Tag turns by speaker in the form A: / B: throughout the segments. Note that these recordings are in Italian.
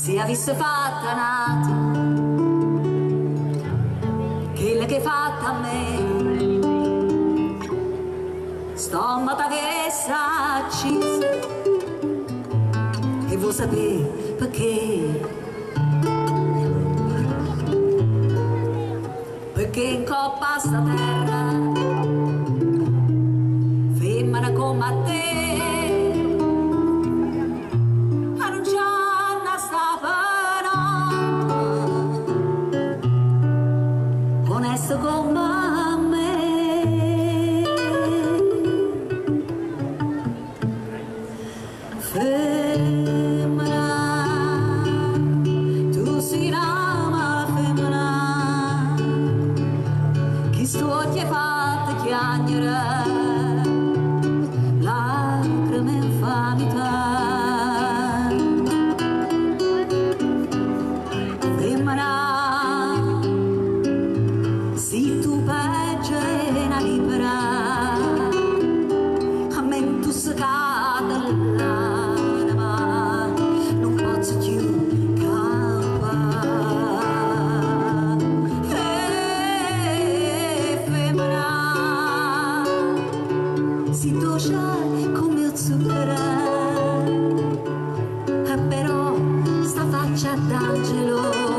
A: se avesse fatta nata quella che hai fatta a me, stomata che sa accisa e vuoi sapere perché? Perché in coppa a sta terra femmina come a te non c'è una stava onesto come me. Femmina, tu sei una femmina, chi sto occhio è fatta chiagnere lacrime infamità. Femmina, se tu peggio è una libera, a me tu si cade l'anima, non posso più campare. Femmina, si dolce come il zucchero, però sta faccia d'angelo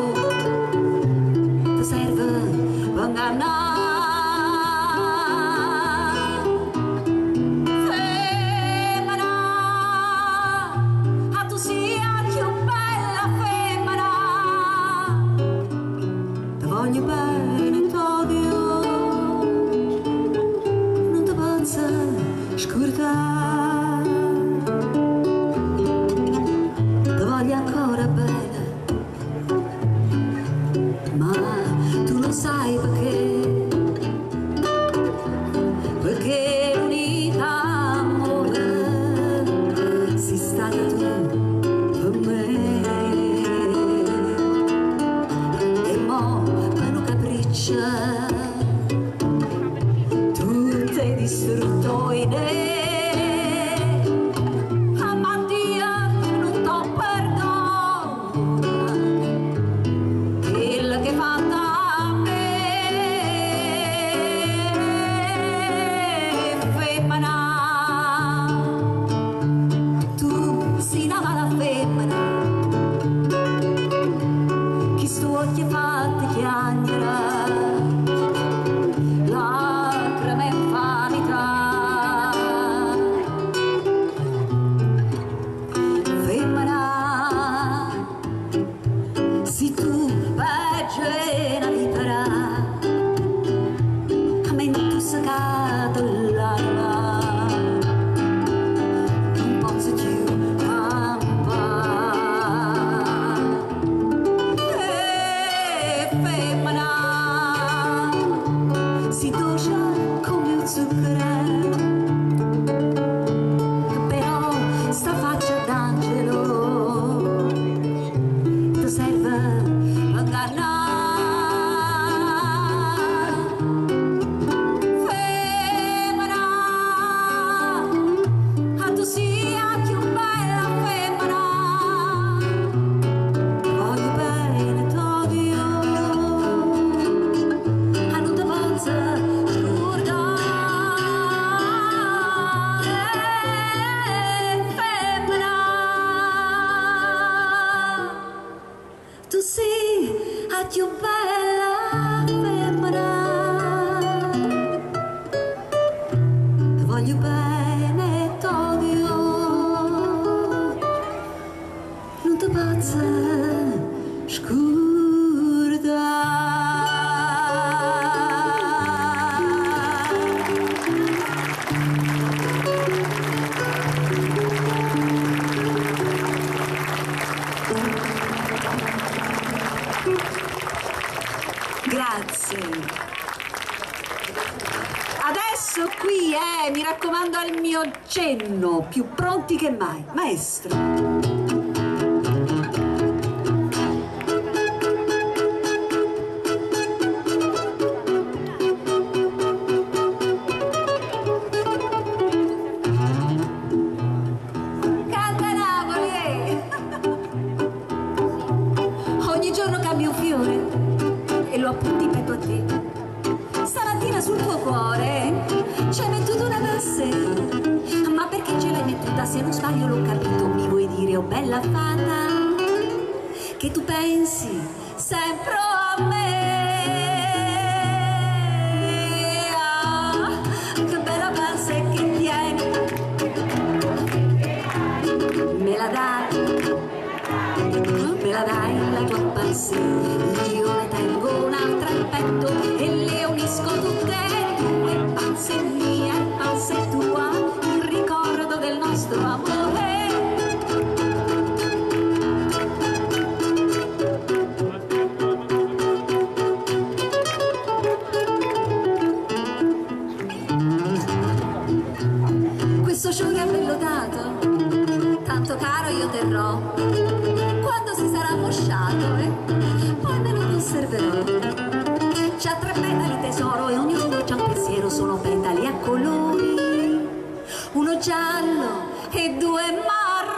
A: ti serve per ingannare. Femmina, a tu sia più bella femmina, ti voglio bene, t'odio, non ti posso scordare, ti voglio ancora bene, ma tu lo sai perché l'unica amore sei stata tu per me. E mo per un capriccio tu ti hai distrutto idee. Ammatia non t'ho perdono quella che fatta a me. Femmina, tu sei una mala femmina, chi sto occhio è fatta chiagnere lacrime infamità. Femmina, se tu peggio è una vipera, a me tu si cade l'anima, non posso più campare. Femmina, si dolce come il zucchero, però sta faccia d'angelo ti serve a ingannare. Femmina, a tu sia più bella femmina, voglio bene, t'odio, a non ti posso scordare. Femmina, tu sei la più bella femmina, ti voglio bene, t'odio, non ti posso Grazie. Adesso qui mi raccomando al mio cenno, più pronti che mai. Maestro. ma sul tuo cuore ci hai mettuto una passetta. Ma perché ce l'hai mettuta? Se non sbaglio l'ho capito, mi vuoi dire, oh bella fata, che tu pensi sempre a me? Ah, che bella pansetta che tieni, me la dai la tua pansetta, io ne tengo un'altra in petto e le unisco tutte e due, panze mia e panze tua, il ricordo del nostro amore. Questo sciore avvellotato, tanto caro io terrò, quando si sarà mosciato, poi me lo conserverò. C'ha 3 petali tesoro e ognuno c'ha un pensiero, sono petali a colori, uno giallo e 2 marroni.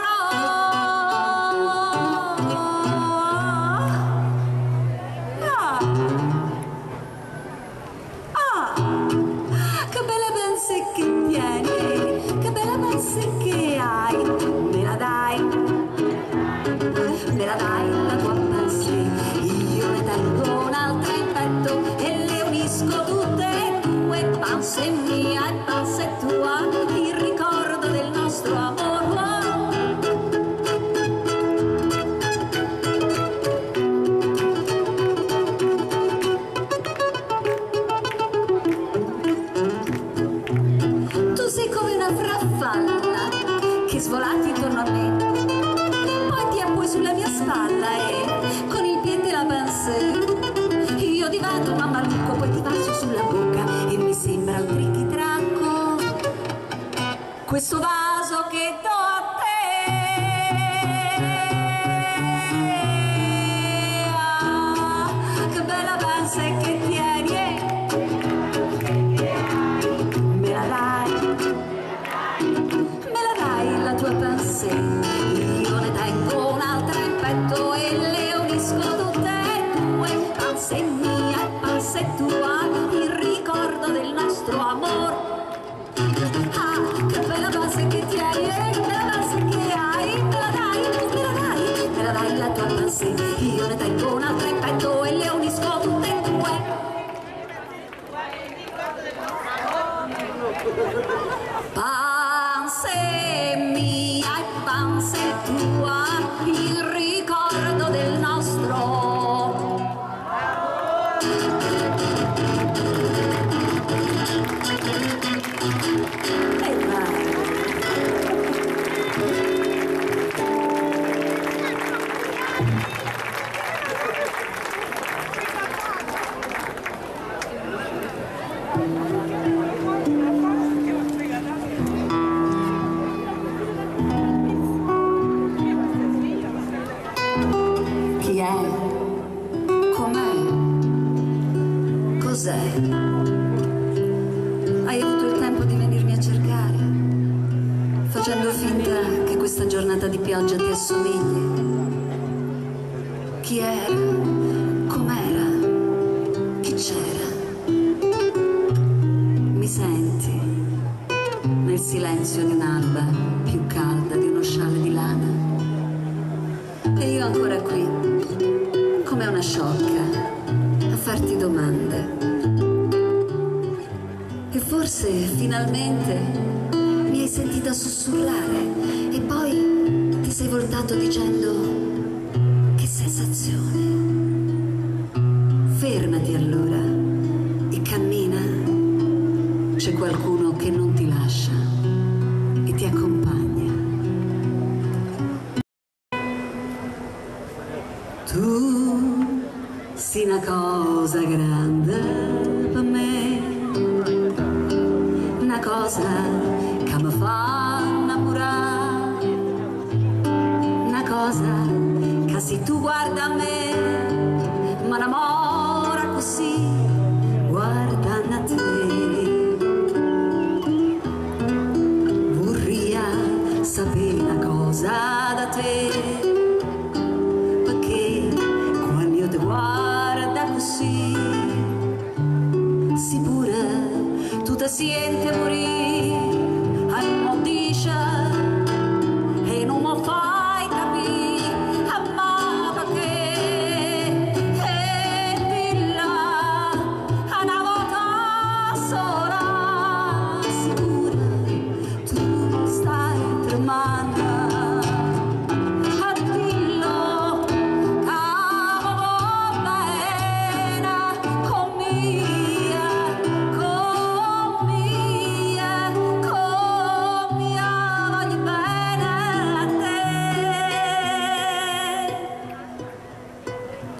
A: Che bella pansetta che tieni, che bella pansetta che hai, me la dai la tua pansetta, io ne tengo un'altra in petto e le unisco tutte e due, panze mia e panze tua, il ricordo del nostro amore. Tu sei come una farfalla che svolati intorno a me, poi ti appui sulla mia spalla e con il piede la pansetta io divento un mammalico, poi ti passo sulla bocca e mi sembra un trichitracco questo vaso che do a te. Ah, che bella pansetta che tieni, me la dai la tua pansetta, io ne tengo un'altra in petto e le unisco tutte e due, panze mia e panze tua, il ricordo del nostro amor. Ah, che bella pansetta che tieni, che bella pansetta che hai, me la dai la tua pansetta, io ne tengo un'altra in petto e le unisco tutte e due. Panze mia e panze tua, il ricordo del nostro. Chi è? Com'è? Cos'è? Hai avuto il tempo di venirmi a cercare, facendo finta che questa giornata di pioggia ti assomigli. Chi era? Com'era? Chi c'era? Mi senti nel silenzio di un'alba più calda di uno scialle di lana? E io ancora qui, come una sciocca, a farti domande. E forse finalmente mi hai sentita sussurrare e poi ti sei voltato dicendo: che sensazione. Fermati allora e cammina. C'è qualcuno che non ti lascia e ti accompagna. Tu sei una cosa grande per me, una cosa che mi fa innamorare, una cosa che se tu guarda a me mi innamora così, guardando a te. Vorrei sapere una cosa da te, guarda così, si pure paziente morì, e non dice, e non mi fai capire, ma perché, e di là, una volta sola, sicura, tu stai tremando.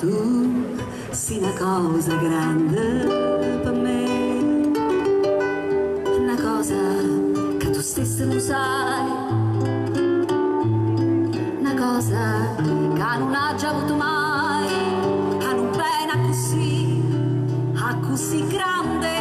A: Tu sei una cosa grande per me, una cosa che tu stessa non sai, una cosa che non ha già avuto mai, che non bene così grande.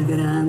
A: Grande